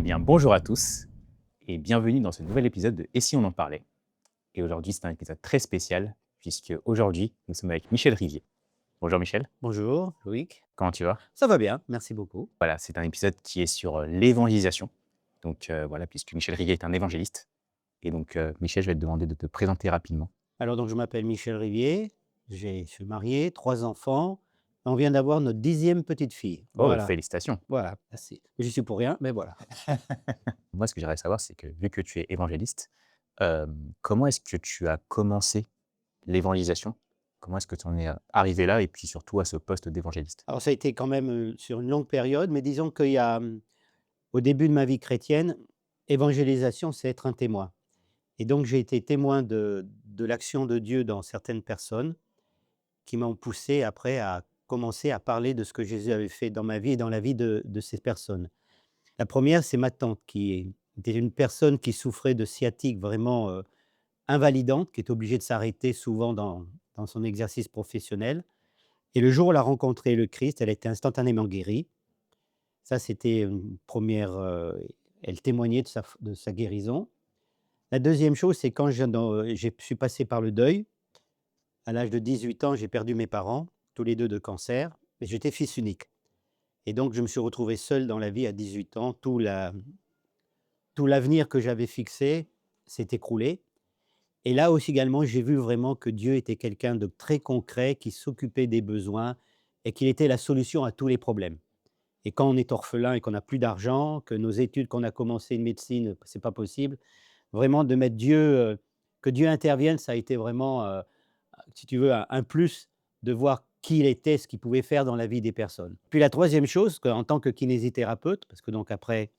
Bien, bonjour à tous et bienvenue dans ce nouvel épisode de Et si on en parlait? Et aujourd'hui, c'est un épisode très spécial puisque aujourd'hui, nous sommes avec Michel Rivier. Bonjour Michel, Bonjour, Loïc. comment tu vas? Ça va bien, merci beaucoup. Voilà, c'est un épisode qui est sur l'évangélisation. Donc voilà, puisque Michel Rivier est un évangéliste. Et donc, Michel, je vais te demander de te présenter rapidement. Alors donc je m'appelle Michel Rivier, je suis marié, 3 enfants, on vient d'avoir notre 10e petite fille. Oh, Voilà, félicitations! voilà, merci. J'y suis pour rien, mais voilà. Moi, ce que j'aimerais savoir, c'est que vu que tu es évangéliste, comment est-ce que tu as commencé l'évangélisation? Comment est-ce que tu en es arrivé là et puis surtout à ce poste d'évangéliste? Alors ça a été quand même, sur une longue période, mais disons qu'il y a, au début de ma vie chrétienne, évangélisation, c'est être un témoin et donc j'ai été témoin de l'action de Dieu dans certaines personnes qui m'ont poussé après à commencer à parler de ce que Jésus avait fait dans ma vie et dans la vie de ces personnes. La première, c'est ma tante qui était une personne qui souffrait de sciatique vraiment, invalidante, qui est obligée de s'arrêter souvent dans son exercice professionnel et le jour où elle a rencontré le Christ, elle a été instantanément guérie. Ça, c'était une première. Elle témoignait de sa guérison. La deuxième chose, c'est quand j'ai suis passé par le deuil. À l'âge de 18 ans, j'ai perdu mes parents, tous les 2 de cancer, et j'étais fils unique et donc je me suis retrouvé seul dans la vie à 18 ans. Tout l'avenir que j'avais fixé s'est écroulé et là aussi également, j'ai vu vraiment que Dieu était quelqu'un de très concret, qui s'occupait des besoins et qu'il était la solution à tous les problèmes et quand on est orphelin et qu'on n'a plus d'argent, que nos études qu'on a commencé une médecine, c'est pas possible, vraiment de mettre Dieu, que Dieu intervienne, ça a été vraiment, si tu veux, un plus de voir qui il était, ce qu'il pouvait faire dans la vie des personnes. Puis la troisième chose, qu'en tant que kinésithérapeute, parce que donc après,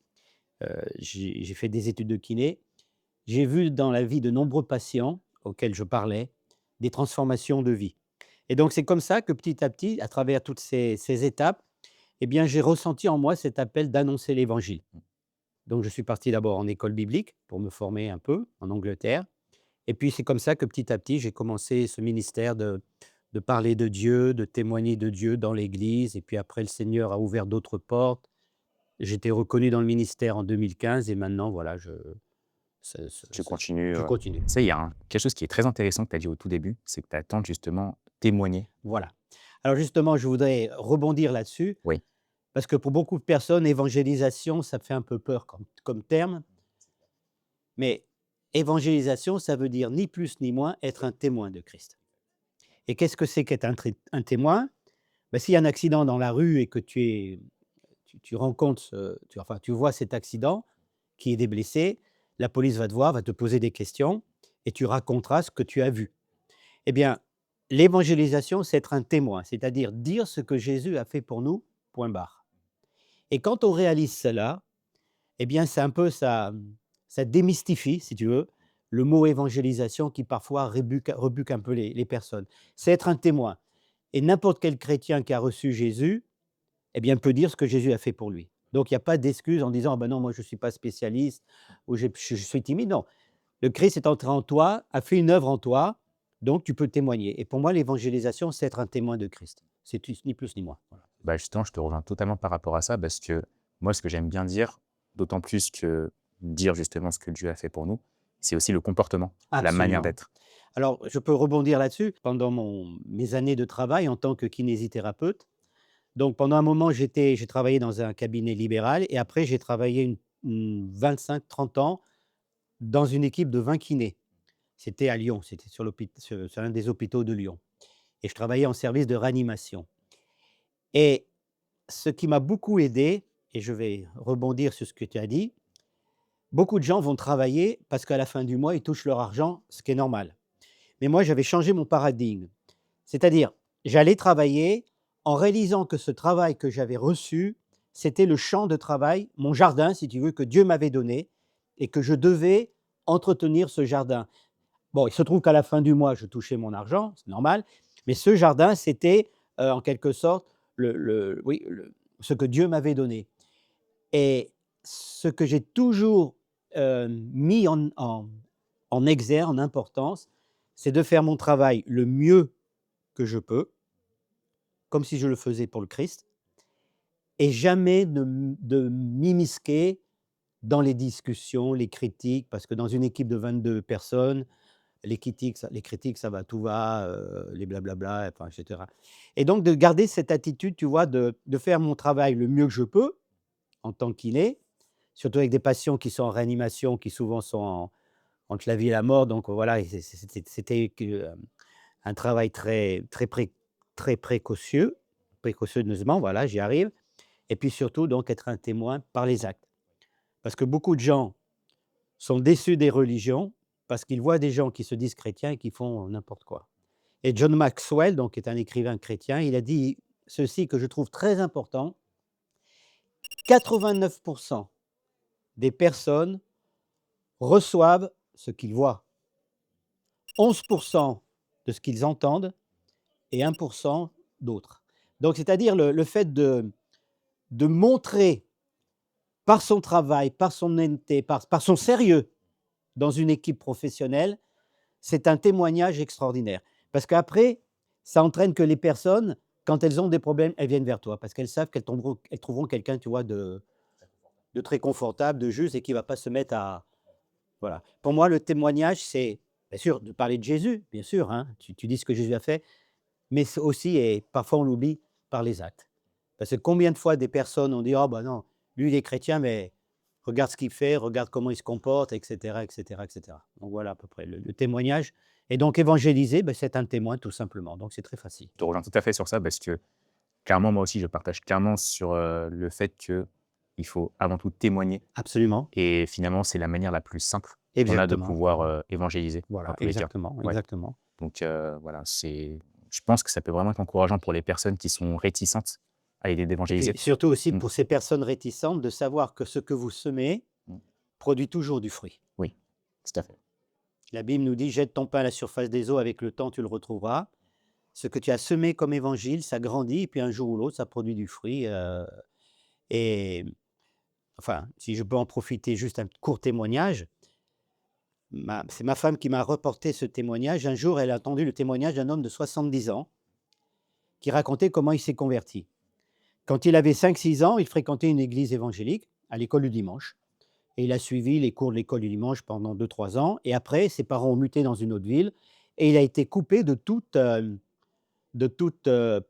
j'ai fait des études de kiné. J'ai vu dans la vie de nombreux patients auxquels je parlais, des transformations de vie et donc c'est comme ça que petit à petit, à travers toutes ces étapes, eh bien, j'ai ressenti en moi cet appel d'annoncer l'évangile. Donc je suis parti d'abord en école biblique pour me former un peu en Angleterre et puis c'est comme ça que petit à petit, j'ai commencé ce ministère de parler de Dieu, de témoigner de Dieu dans l'église et puis après le Seigneur a ouvert d'autres portes. J'étais reconnu dans le ministère en 2015 et maintenant voilà, Tu continues, je continue. tu sais, il y a quelque chose qui est très intéressant que tu as dit au tout début, c'est que tu attends justement témoigner. Voilà. Alors justement, je voudrais rebondir là-dessus, Oui, parce que pour beaucoup de personnes, évangélisation, ça fait un peu peur comme terme, mais évangélisation, ça veut dire ni plus ni moins être un témoin de Christ. Et qu'est-ce que c'est qu'être un témoin? Ben, s'il y a un accident dans la rue et que tu rencontres tu vois cet accident, qui est des blessés, la police va te voir, va te poser des questions et tu raconteras ce que tu as vu. Eh bien, l'évangélisation, c'est être un témoin, c'est-à-dire dire ce que Jésus a fait pour nous, point barre. Et quand on réalise cela, eh bien, c'est un peu ça démystifie, si tu veux, le mot évangélisation qui parfois rebute un peu les personnes. C'est être un témoin et n'importe quel chrétien qui a reçu Jésus, eh bien, peut dire ce que Jésus a fait pour lui. Donc il y a pas d'excuse en disant: «Ah ben non, moi je ne suis pas spécialiste ou je suis timide». Non, le Christ est entré en toi, a fait une œuvre en toi, donc tu peux témoigner et pour moi l'évangélisation, c'est être un témoin de Christ. C'est tu ni plus ni moins, voilà. bah, justement, je te rejoins totalement par rapport à ça parce que moi, ce que j'aime bien dire, d'autant plus que dire justement ce que Dieu a fait pour nous, c'est aussi le comportement, la manière Absolument. d'être. Alors je peux rebondir là-dessus. Pendant mes années de travail en tant que kinésithérapeute, donc pendant un moment j'ai travaillé dans un cabinet libéral et après j'ai travaillé 25-30 ans dans une équipe de 20 kinés. C'était à Lyon, c'était sur un des hôpitaux de Lyon et je travaillais en service de réanimation et ce qui m'a beaucoup aidé et je vais rebondir sur ce que tu as dit, beaucoup de gens vont travailler parce qu'à la fin du mois, ils touchent leur argent, ce qui est normal. Mais moi, j'avais changé mon paradigme. C'est-à-dire, j'allais travailler en réalisant que ce travail que j'avais reçu, c'était le champ de travail, mon jardin, si tu veux, que Dieu m'avait donné et que je devais entretenir ce jardin. Bon, il se trouve qu'à la fin du mois, je touchais mon argent, c'est normal, mais ce jardin, c'était, en quelque sorte, oui, ce que Dieu m'avait donné et ce que j'ai toujours, mis en exergue, en importance, c'est de faire mon travail le mieux que je peux, comme si je le faisais pour le Christ et jamais de m'immisquer dans les discussions, les critiques, parce que dans une équipe de 22 personnes, les critiques, ça va, tout va, les blablabla, enfin, et cetera. Et donc de garder cette attitude, tu vois, de faire mon travail le mieux que je peux, en tant qu'kiné, surtout avec des patients qui sont en réanimation, qui souvent sont entre la vie et la mort, donc voilà, et c'était que, un travail très précautionneusement, voilà, j'y arrive, et puis surtout donc être un témoin par les actes. Parce que beaucoup de gens sont déçus des religions, parce qu'ils voient des gens qui se disent chrétiens et qui font n'importe quoi. Et John Maxwell, donc qui est un écrivain chrétien, il a dit ceci que je trouve très important: 89 des personnes reçoivent ce qu'ils voient, 11 de ce qu'ils entendent et 1 d'autres. Donc c'est-à-dire le fait de montrer par son travail, par son honnêteté, par son sérieux dans une équipe professionnelle, c'est un témoignage extraordinaire. Parce qu'après, ça entraîne que les personnes, quand elles ont des problèmes, elles viennent vers toi parce qu'elles savent elles trouveront quelqu'un, tu vois, de très confortable, de juste et qui ne va pas se mettre à voilà. Pour moi, le témoignage, c'est bien sûr de parler de Jésus, bien sûr, hein, tu dis ce que Jésus a fait, mais c'est aussi, et parfois on l'oublie, par les actes. Parce que combien de fois des personnes ont dit: «Oh bah non, lui il est chrétien, mais regarde ce qu'il fait, regarde comment il se comporte», et cetera, et cetera, et cetera. Donc voilà à peu près le témoignage, et donc évangéliser, bah, c'est un témoin tout simplement, donc c'est très facile. Je te rejoins tout à fait sur ça parce que clairement, moi aussi, je partage clairement sur, le fait qu'il faut avant tout témoigner Absolument, et finalement, c'est la manière la plus simple qu'on a de exactement, pouvoir, évangéliser dans voilà, tous les cas. exactement, Ouais, exactement. donc voilà, je pense que ça peut vraiment être encourageant pour les personnes qui sont réticentes à l'idée Et puis d'évangéliser. surtout aussi Mmh, pour ces personnes réticentes de savoir que ce que vous semez mmh, produit toujours du fruit. oui, tout à fait. La Bible nous dit: «Jette ton pain à la surface des eaux, avec le temps tu le retrouveras». Ce que tu as semé comme évangile, ça grandit et puis un jour ou l'autre, ça produit du fruit, et enfin, si je peux en profiter, juste un court témoignage. C'est ma femme qui m'a reporté ce témoignage. Un jour, elle a entendu le témoignage d'un homme de 70 ans qui racontait comment il s'est converti. Quand il avait 5 6 ans, il fréquentait une église évangélique à l'école du dimanche, et il a suivi les cours de l'école du dimanche pendant 2 3 ans, et après ses parents ont muté dans une autre ville et il a été coupé de toute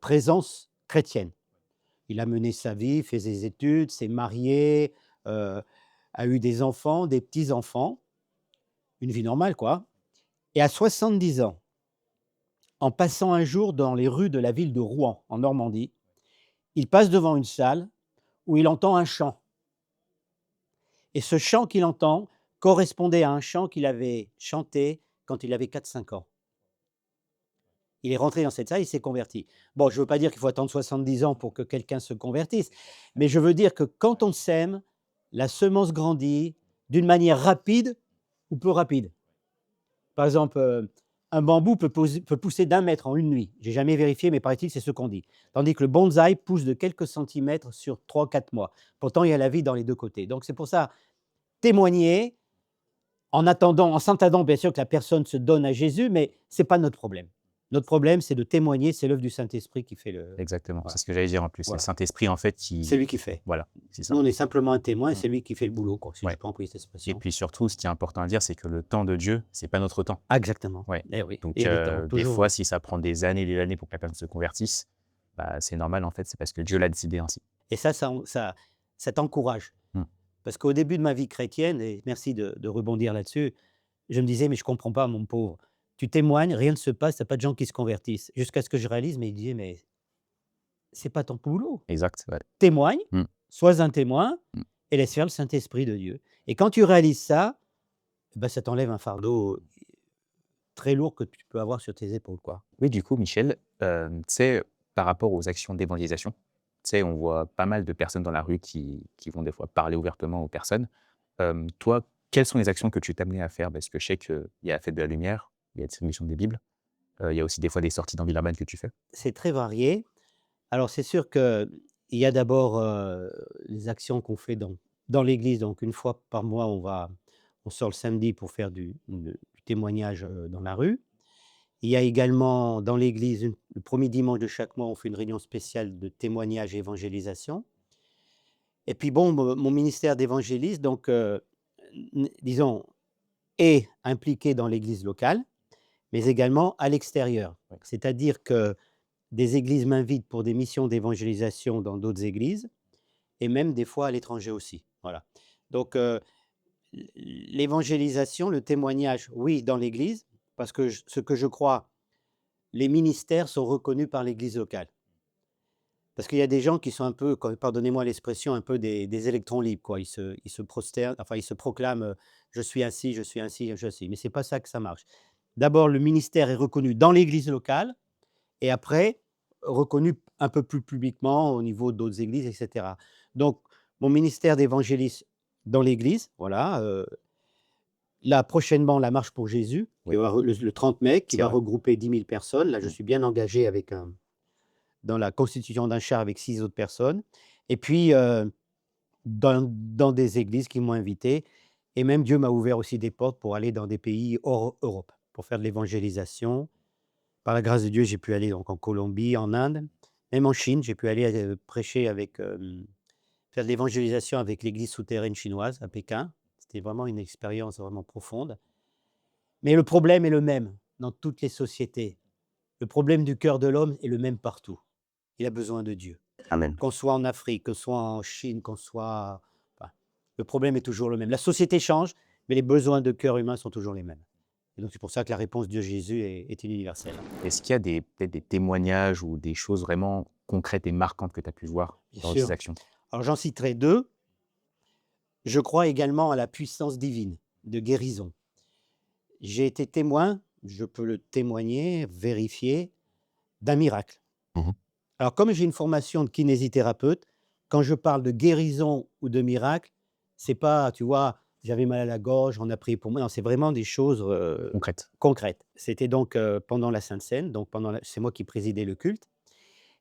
présence chrétienne. Il a mené sa vie, fait ses études, s'est marié, heu, a eu des enfants, des petits-enfants, une vie normale quoi, et à 70 ans, en passant un jour dans les rues de la ville de Rouen, en Normandie, il passe devant une salle où il entend un chant, et ce chant qu'il entend correspondait à un chant qu'il avait chanté quand il avait 4 5 ans. Il est rentré dans cette salle, il s'est converti. Bon, je ne veux pas dire qu'il faut attendre 70 ans pour que quelqu'un se convertisse, mais je veux dire que quand on sème, la semence grandit d'une manière rapide ou peu rapide. Par exemple, un bambou peut pousser d'1 mètre en une nuit. J'ai jamais vérifié, mais paraît-il, c'est ce qu'on dit. Tandis que le bonsaï pousse de quelques centimètres sur 3 4 mois. Pourtant, il y a la vie dans les 2 côtés. Donc c'est pour ça, témoigner en s'entendant bien sûr que la personne se donne à Jésus, mais c'est pas notre problème. Notre problème, c'est de témoigner, c'est l'œuvre du Saint-Esprit qui fait le Exactement, c'est voilà, ce que j'allais dire en plus. C'est le voilà. Saint-Esprit en fait C'est qui lui qui fait. voilà, c'est Nous, ça. on est simplement un témoin et Mmh, c'est lui qui fait le boulot, quoi, si je ouais, peux employer cette et expression. puis surtout, ce qui est important à dire, c'est que le temps de Dieu, c'est pas notre temps. Ah exactement. Ouais, Eh oui, il donc y a des temps, des toujours, fois, hein. si ça prend des années pour que la personne se convertisse, bah, c'est normal en fait, c'est parce que Dieu l'a décidé ainsi. Et ça t'encourage. Mmh, Parce qu'au début de ma vie chrétienne, et merci de rebondir là-dessus, je me disais: «Mais je comprends pas mon pauvre, tu témoignes, rien ne se passe, il y a pas de gens qui se convertissent». Jusqu'à ce que je réalise, mais il disait: «Mais c'est pas ton boulot. exact, ouais. Témoigne, Mmh, sois un témoin mmh. et laisse faire le Saint-Esprit de Dieu». Et quand tu réalises ça, bah, ça t'enlève un fardeau très lourd que tu peux avoir sur tes épaules, quoi. Oui, du coup, Michel, tu sais, par rapport aux actions d'évangélisation, tu sais, on voit pas mal de personnes dans la rue qui vont des fois parler ouvertement aux personnes. Toi, quelles sont les actions que tu t'es amené à faire? Parce que je sais qu'il y a la fête de la lumière, il y a la distribution des bibles, il y a aussi des fois des sorties dans Villeurbanne que tu fais. C'est très varié. Alors c'est sûr qu'il y a d'abord, les actions qu'on fait dans l'église. Donc une fois par mois, on sort le samedi pour faire du témoignage, dans la rue. Il y a également dans l'église, le premier dimanche de chaque mois, on fait une réunion spéciale de témoignage et évangélisation. Et puis bon, mon ministère d'évangéliste, donc, disons, est impliqué dans l'église locale, mais également à l'extérieur. Oui. C'est-à-dire que des églises m'invitent pour des missions d'évangélisation dans d'autres églises et même des fois à l'étranger aussi. Voilà. Donc, l'évangélisation, le témoignage, oui, dans l'église, parce que ce que je crois, les ministères sont reconnus par l'église locale. Parce qu'il y a des gens qui sont un peu, pardonnez-moi l'expression, un peu des électrons libres, quoi. Ils se prosternent, enfin, ils se proclament, je suis ainsi, je suis ainsi, je suis ainsi. Mais c'est pas ça que ça marche. D'abord, le ministère est reconnu dans l'église locale et après, reconnu un peu plus publiquement au niveau d'autres églises, et cetera. Donc, mon ministère d'évangéliste dans l'église, voilà, là, prochainement, la marche pour Jésus, qui Oui, va le 30 mai, qui c'est va vrai. regrouper 10 000 personnes. Là, je Mmh. suis bien engagé avec dans la constitution d'un char avec 6 autres personnes. Et puis, dans des églises qui m'ont invité. Et même Dieu m'a ouvert aussi des portes pour aller dans des pays hors Europe, pour faire de l'évangélisation. Par la grâce de Dieu, j'ai pu aller donc en Colombie, en Inde, même en Chine. J'ai pu aller prêcher avec, faire de l'évangélisation avec l'église souterraine chinoise à Pékin. C'était vraiment une expérience vraiment profonde. Mais le problème est le même dans toutes les sociétés. Le problème du cœur de l'homme est le même partout. Il a besoin de Dieu. Amen. Qu'on soit en Afrique, qu'on soit en Chine, qu'on soit, enfin, le problème est toujours le même. La société change, mais les besoins de cœur humain sont toujours les mêmes. Et donc c'est pour ça que la réponse de Jésus est universelle. Est-ce qu'il y a peut-être des témoignages ou des choses vraiment concrètes et marquantes que tu as pu voir Bien dans ces sûr. actions? Alors j'en citerai 2. Je crois également à la puissance divine de guérison. J'ai été témoin, je peux le témoigner, vérifier, d'un miracle. Mmh. Alors comme j'ai une formation de kinésithérapeute, quand je parle de guérison ou de miracle, c'est pas, tu vois, j'avais mal à la gorge, on a prié pour moi. Non, c'est vraiment des choses, Concrètes. concrètes. C'était donc, pendant la Sainte Seine, donc c'est moi qui présidais le culte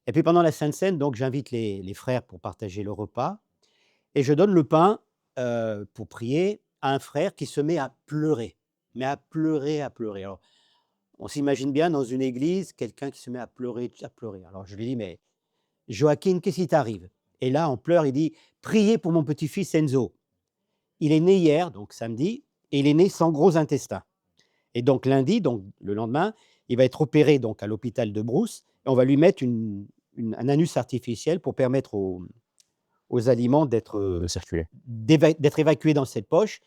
et puis pendant la Sainte Seine, donc j'invite les frères pour partager le repas et je donne le pain, pour prier à un frère qui se met à pleurer, mais à pleurer, à pleurer. Alors, on s'imagine bien dans une église, quelqu'un qui se met à pleurer, à pleurer. Alors je lui dis: «Mais Joaquin, qu'est-ce qui t'arrive?» Et là, en pleurs, il dit: «Priez pour mon petit-fils Enzo. Il est né hier, donc samedi, et il est né sans gros intestin. Et donc lundi, donc le lendemain, il va être opéré donc à l'hôpital de Brousse et on va lui mettre un anus artificiel pour permettre aux aliments De circuler. d'être évacués dans cette poche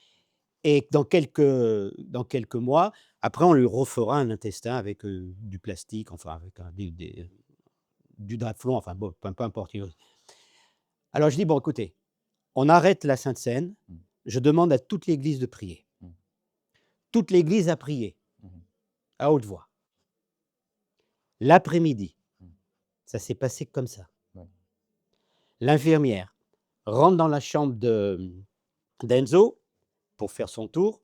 et dans quelques mois, après on lui refera un intestin avec, du plastique, enfin avec du drapelon, enfin bon, peu importe. Alors je dis: «Bon écoutez, on arrête la Sainte Seine, Mmh. je demande à toute l'église de prier». Mmh. Toute l'église a prié, Mmh. à haute voix. L'après-midi, Mmh. ça s'est passé comme ça. Ouais. L'infirmière rentre dans la chambre d'Enzo pour faire son tour,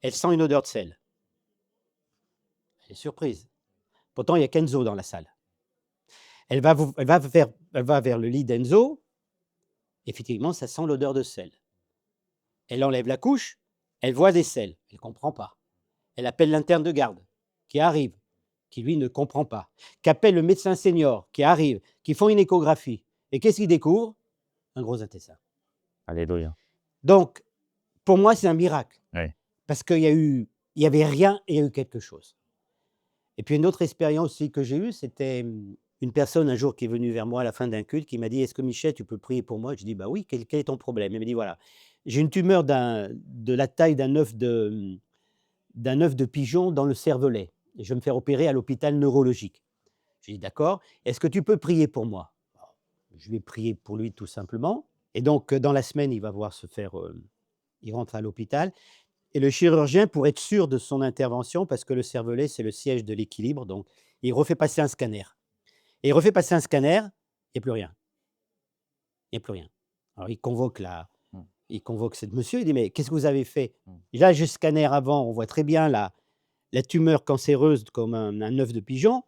elle sent une odeur de sel. Elle est surprise. Pourtant, il y a qu'Enzo dans la salle. Elle va vers le lit d'Enzo, effectivement, ça sent l'odeur de sel. Elle enlève la couche, elle voit des sels, elle ne comprend pas. Elle appelle l'interne de garde, qui arrive, qui lui ne comprend pas, qui appelle le médecin senior, qui arrive, qui font une échographie. Et qu'est-ce qu'il découvre? Un gros intestin. Alléluia. Donc, pour moi, c'est un miracle, Ouais. parce il y avait rien et il y a eu quelque chose. Et puis une autre expérience aussi que j'ai eue, c'était, une personne un jour qui est venue vers moi à la fin d'un culte, qui m'a dit: «Est-ce que Michel, tu peux prier pour moi?» Je dis: «Bah oui, quel est ton problème?» Elle me dit: «Voilà, j'ai une tumeur de la taille d'un œuf de pigeon dans le cervelet et je vais me faire opérer à l'hôpital neurologique». J'ai dit: «D'accord, est-ce que tu peux prier pour moi?» Alors, je vais prier pour lui tout simplement et donc, dans la semaine, il va voir se faire, il rentre à l'hôpital et le chirurgien, pour être sûr de son intervention, parce que le cervelet, c'est le siège de l'équilibre, donc il refait passer un scanner et il refait passer un scanner, il y a plus rien, il y a plus rien. Alors Mmh. il convoque cette monsieur, il dit: «Mais qu'est-ce que vous avez fait?» Mmh. Et là, je scanner avant, on voit très bien la tumeur cancéreuse comme un œuf de pigeon.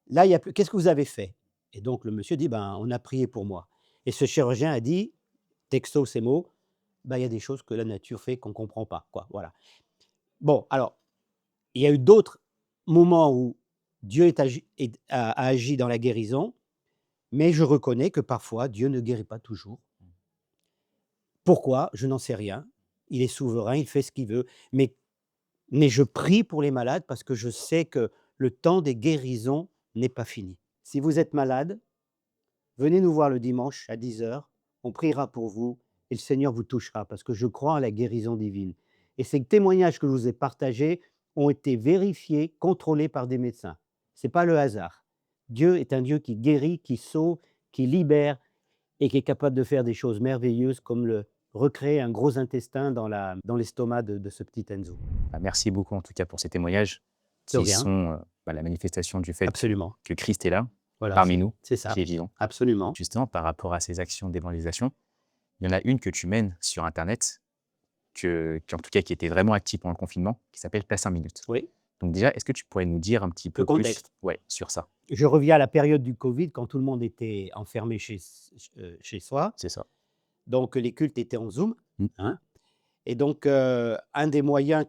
Là, il y a plus, qu'est-ce que vous avez fait? Et donc le monsieur dit: «Ben, on a prié pour moi» et ce chirurgien a dit, texto ces mots: «Bah, il y a des choses que la nature fait qu'on ne comprend pas, quoi», voilà. Bon, alors, il y a eu d'autres moments où Dieu a agi dans la guérison, mais je reconnais que parfois Dieu ne guérit pas toujours Pourquoi? Je n'en sais rien. Il est souverain, il fait ce qu'il veut, mais je prie pour les malades parce que je sais que le temps des guérisons n'est pas fini. Si vous êtes malade, venez nous voir le dimanche à 10 heures. On priera pour vous et le Seigneur vous touchera parce que je crois en la guérison divine. Et ces témoignages que je vous ai partagés ont été vérifiés, contrôlés par des médecins. Ce n'est pas le hasard. Dieu est un Dieu qui guérit, qui sauve, qui libère et qui est capable de faire des choses merveilleuses comme recréer un gros intestin dans l'estomac de ce petit Enzo. Bah, merci beaucoup en tout cas pour ces témoignages De qui rien, sont la manifestation du fait absolument. que Christ est là, Voilà, parmi nous, c'est ça, qui est vivant. absolument. Justement, par rapport à ces actions d'évangélisation, il y en a une que tu mènes sur Internet, en tout cas qui était vraiment active pendant le confinement, qui s'appelle Ta 5 minutes. Oui, Donc déjà, est-ce que tu pourrais nous dire un petit peu le plus contexte. sur ça? Je reviens à la période du Covid quand tout le monde était enfermé chez soi, C'est ça. donc les cultes étaient en Zoom, Mmh. hein, et donc un des moyens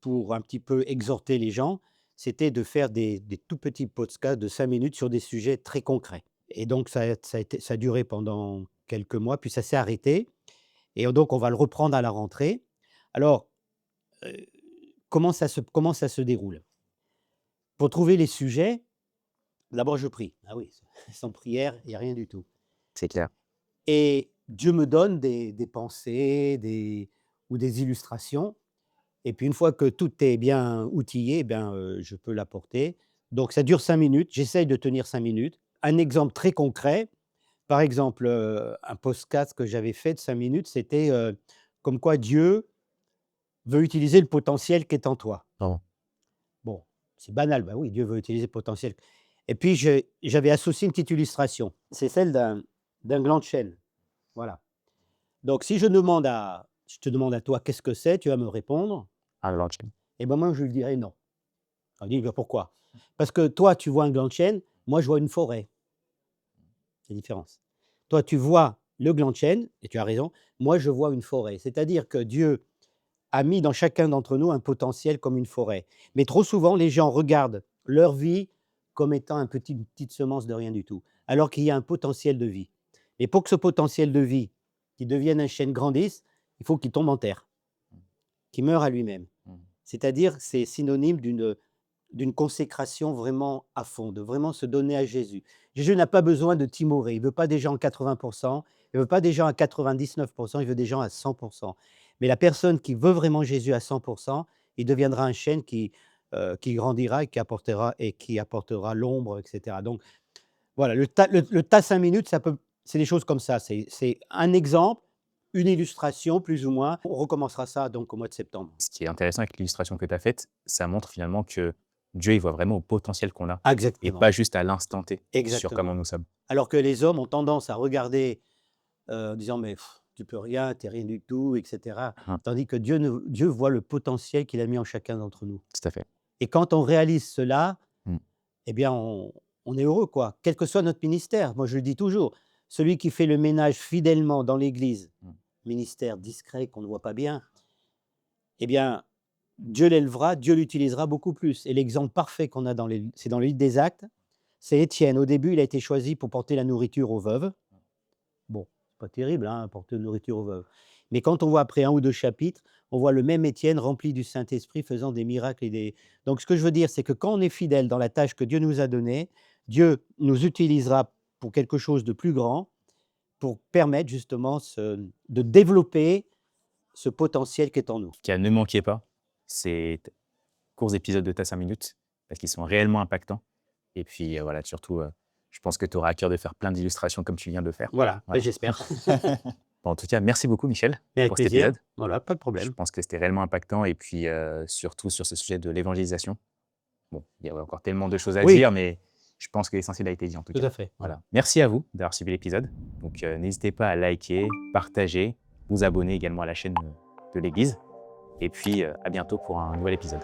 pour un petit peu exhorter les gens, c'était de faire des tout petits podcasts de 5 minutes sur des sujets très concrets et donc ça a duré pendant quelques mois, puis ça s'est arrêté et donc on va le reprendre à la rentrée. Alors, heu, comment ça se déroule? Pour trouver les sujets, d'abord je prie. Ah oui, sans prière, il y a rien du tout C'est clair. et Dieu me donne des pensées, ou des illustrations et puis une fois que tout est bien outillé, eh bien, je peux l'apporter. Donc ça dure 5 minutes, j'essaye de tenir 5 minutes. Un exemple très concret, par exemple, un podcast que j'avais fait de 5 minutes, c'était, comme quoi Dieu veut utiliser le potentiel qui est en toi. Pardon. Bon, c'est banal, bah oui, Dieu veut utiliser le potentiel et puis j'avais associé une petite illustration. C'est celle d'un gland de chêne, voilà. Donc si je te demande à toi: «Qu'est-ce que c'est?» tu vas me répondre Ah, la chaîne. et ben, moi je lui dirai: «Non». On dit: «Bah, pourquoi?» «Parce que toi tu vois un gland de chêne, moi je vois une forêt». C'est la différence. Toi tu vois le gland de chêne et tu as raison, moi je vois une forêt. C'est-à-dire que Dieu a mis dans chacun d'entre nous un potentiel comme une forêt. Mais trop souvent, les gens regardent leur vie comme étant une petite semence de rien du tout, alors qu'il y a un potentiel de vie. Et pour que ce potentiel de vie, qui devienne un chêne, grandisse, il faut qu'il tombe en terre, qu'il meure à lui-même. Mmh. C'est-à-dire, c'est synonyme d'une consécration vraiment à fond, de vraiment se donner à Jésus. Jésus n'a pas besoin de timorés, il ne veut pas des gens à 80%, il ne veut pas des gens à 99%, il veut des gens à 100%. Mais la personne qui veut vraiment Jésus à 100%, il deviendra un chêne qui grandira et qui apportera l'ombre, et cetera. Donc voilà, le tas 5 minutes, c'est des choses comme ça. C'est un exemple, une illustration plus ou moins. On recommencera ça donc au mois de septembre. Ce qui est intéressant avec l'illustration que tu as faite, ça montre finalement que Dieu, il voit vraiment au potentiel qu'on a et Exactement, pas juste à l'instant T sur comment exactement. nous sommes. Alors que les hommes ont tendance à regarder, en disant: «Mais tu peux rien, tu es rien du tout» et cetera. Mmh, Tandis que Dieu voit le potentiel qu'il a mis en chacun d'entre nous. tout à fait. Et quand on réalise cela, Mmh, eh bien on est heureux, quoi, quel que soit notre ministère. Moi je le dis toujours, celui qui fait le ménage fidèlement dans l'église, mmh. ministère discret qu'on ne voit pas bien, eh bien Dieu l'élevera, Dieu l'utilisera beaucoup plus. Et l'exemple parfait qu'on a c'est dans le livre des Actes, c'est Étienne. Au début, il a été choisi pour porter la nourriture aux veuves. Bon, c'est pas terrible, hein, porter de nourriture aux veuves. Mais quand on voit après 1 ou 2 chapitres, on voit le même Étienne rempli du Saint-Esprit faisant des miracles et des donc ce que je veux dire, c'est que quand on est fidèle dans la tâche que Dieu nous a donnée, Dieu nous utilisera pour quelque chose de plus grand, pour permettre justement de développer ce potentiel qui est en nous. Qui a ne manquez pas, ces courts épisodes de ta 5 minutes parce qu'ils sont réellement impactants et puis, voilà, surtout, je pense que tu auras à cœur de faire plein d'illustrations comme tu viens de le faire. Voilà, bah, Voilà. j'espère. Bon, en tout cas, merci beaucoup Michel Et avec pour cet plaisir. épisode. Voilà, pas de Je problème. pense que c'était réellement impactant et puis, surtout sur ce sujet de l'évangélisation. Bon, il y a encore tellement de choses à Oui, dire, mais je pense que l'essentiel a été dit en tout tout cas. à fait. Voilà. Voilà. Merci à vous d'avoir suivi l'épisode. Donc, n'hésitez pas à liker, partager, vous abonner également à la chaîne, de l'église et puis, à bientôt pour un nouvel épisode.